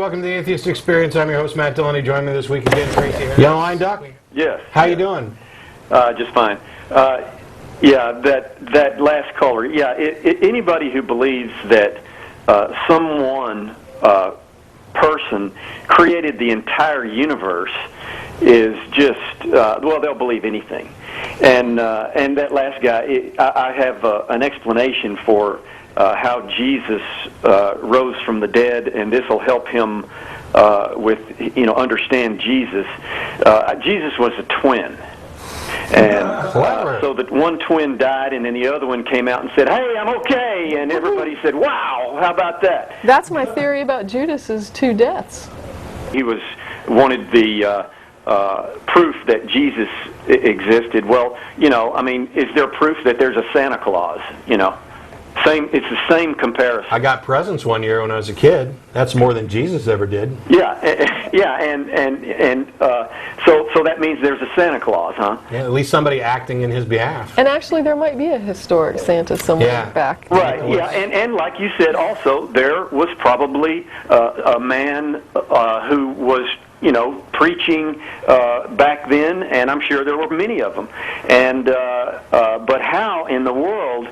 welcome to the Atheist Experience. I'm your host, Matt Delaney. Joining me this week again, Tracy. You on the line, Doc? Yes. How you doing? Just fine. Yeah, that last caller. Yeah, anybody who believes that someone, person, created the entire universe is just well, they'll believe anything. And that last guy, I have an explanation for how Jesus rose from the dead, and this will help him with understand Jesus. Jesus was a twin. And so that one twin died, and then the other one came out and said, "Hey, I'm okay," and everybody said, "Wow, how about that?" That's my theory about Judas's two deaths. He wanted the proof that Jesus existed. Well, I mean, is there proof that there's a Santa Claus? It's the same comparison. I got presents one year when I was a kid. That's more than Jesus ever did. Yeah, and so that means there's a Santa Claus, huh? Yeah, at least somebody acting in his behalf. And actually, there might be a historic Santa somewhere back. Right. Yeah, and like you said, also there was probably a man who was preaching back then, and I'm sure there were many of them. And but how in the world,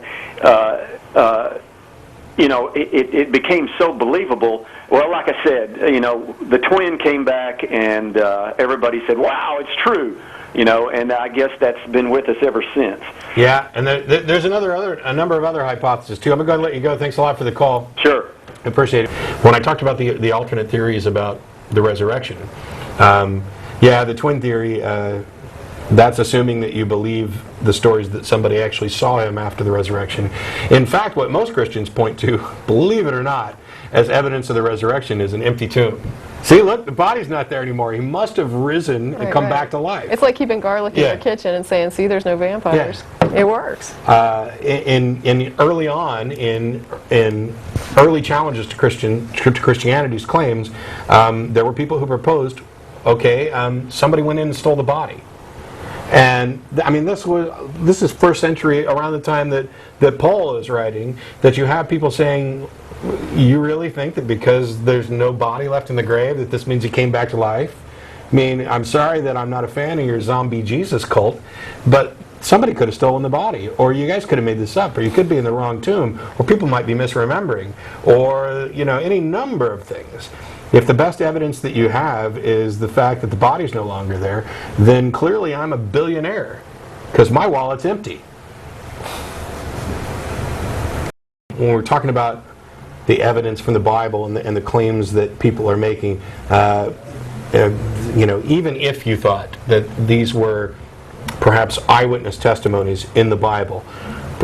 it became so believable? Well, like I said, the twin came back, and everybody said, "Wow, it's true." And I guess that's been with us ever since. Yeah, and there's a number of other hypotheses too. I'm going to let you go. Thanks a lot for the call. Sure. I appreciate it. When I talked about the alternate theories about the resurrection, the twin theory, that's assuming that you believe the stories that somebody actually saw him after the resurrection. In fact, what most Christians point to, believe it or not, as evidence of the resurrection is an empty tomb. See, look, the body's not there anymore. He must have risen and come back to life. It's like keeping garlic in your kitchen and saying, "See, there's no vampires." Yeah. It works. In early on, in early challenges to Christianity's claims, there were people who proposed, somebody went in and stole the body. And I mean, this is first century, around the time that Paul is writing, that you have people saying, "You really think that because there's no body left in the grave that this means he came back to life?" I mean, I'm sorry that I'm not a fan of your zombie Jesus cult, but somebody could have stolen the body, or you guys could have made this up, or you could be in the wrong tomb, or people might be misremembering, or any number of things. If the best evidence that you have is the fact that the body's no longer there, then clearly I'm a billionaire, because my wallet's empty. When we're talking about the evidence from the Bible and the claims that people are making, even if you thought that these were perhaps eyewitness testimonies in the Bible,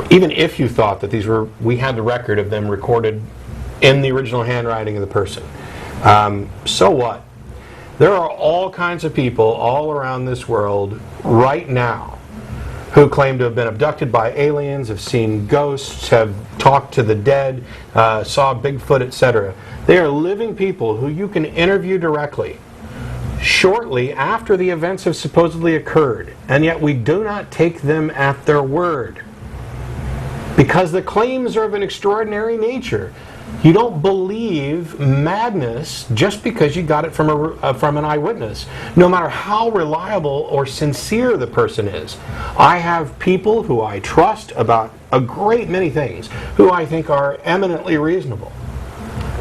even if you thought that we had the record of them recorded in the original handwriting of the person, so what? There are all kinds of people all around this world right now who claim to have been abducted by aliens, have seen ghosts, have talked to the dead, saw Bigfoot, etc. They are living people who you can interview directly shortly after the events have supposedly occurred, and yet we do not take them at their word because the claims are of an extraordinary nature. You don't believe madness just because you got it from an eyewitness, no matter how reliable or sincere the person is. I have people who I trust about a great many things, who I think are eminently reasonable,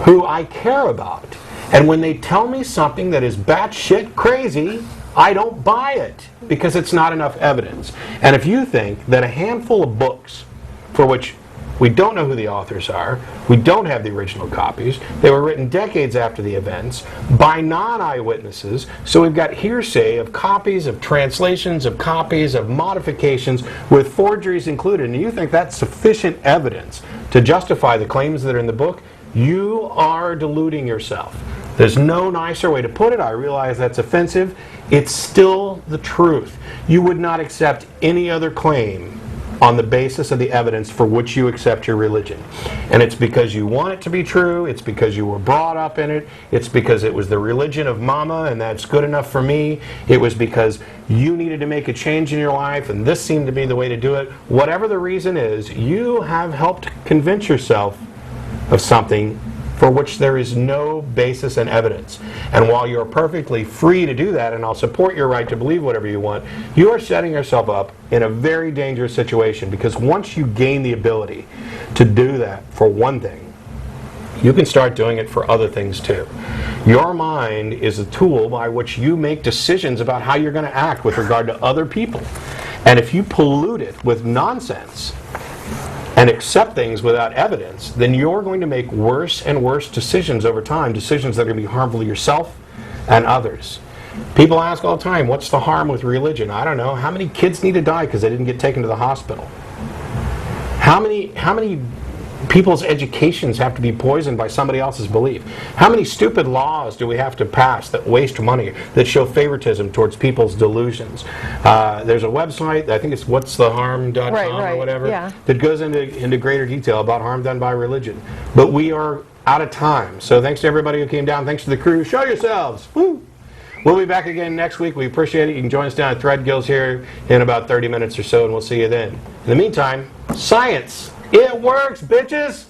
who I care about. And when they tell me something that is batshit crazy, I don't buy it because it's not enough evidence. And if you think that a handful of books for which we don't know who the authors are, we don't have the original copies, they were written decades after the events by non-eyewitnesses, so we've got hearsay of copies, of translations, of copies, of modifications with forgeries included, and you think that's sufficient evidence to justify the claims that are in the book, you are deluding yourself. There's no nicer way to put it. I realize that's offensive. It's still the truth. You would not accept any other claim on the basis of the evidence for which you accept your religion. And it's because you want it to be true, it's because you were brought up in it, it's because it was the religion of mama and that's good enough for me, it was because you needed to make a change in your life and this seemed to be the way to do it. Whatever the reason is, you have helped convince yourself of something for which there is no basis and evidence. And while you're perfectly free to do that, and I'll support your right to believe whatever you want, you are setting yourself up in a very dangerous situation, because once you gain the ability to do that for one thing, you can start doing it for other things too. Your mind is a tool by which you make decisions about how you're going to act with regard to other people. And if you pollute it with nonsense and accept things without evidence, then you're going to make worse and worse decisions over time, decisions that are going to be harmful to yourself and others. People ask all the time, what's the harm with religion? I don't know. How many kids need to die because they didn't get taken to the hospital? How many people's educations have to be poisoned by somebody else's belief? How many stupid laws do we have to pass that waste money, that show favoritism towards people's delusions? There's a website, I think it's what'stheharm.com right, or whatever, yeah. that goes into greater detail about harm done by religion. But we are out of time. So thanks to everybody who came down. Thanks to the crew. Show yourselves. Woo! We'll be back again next week. We appreciate it. You can join us down at Threadgills here in about 30 minutes or so, and we'll see you then. In the meantime, science. It works, bitches!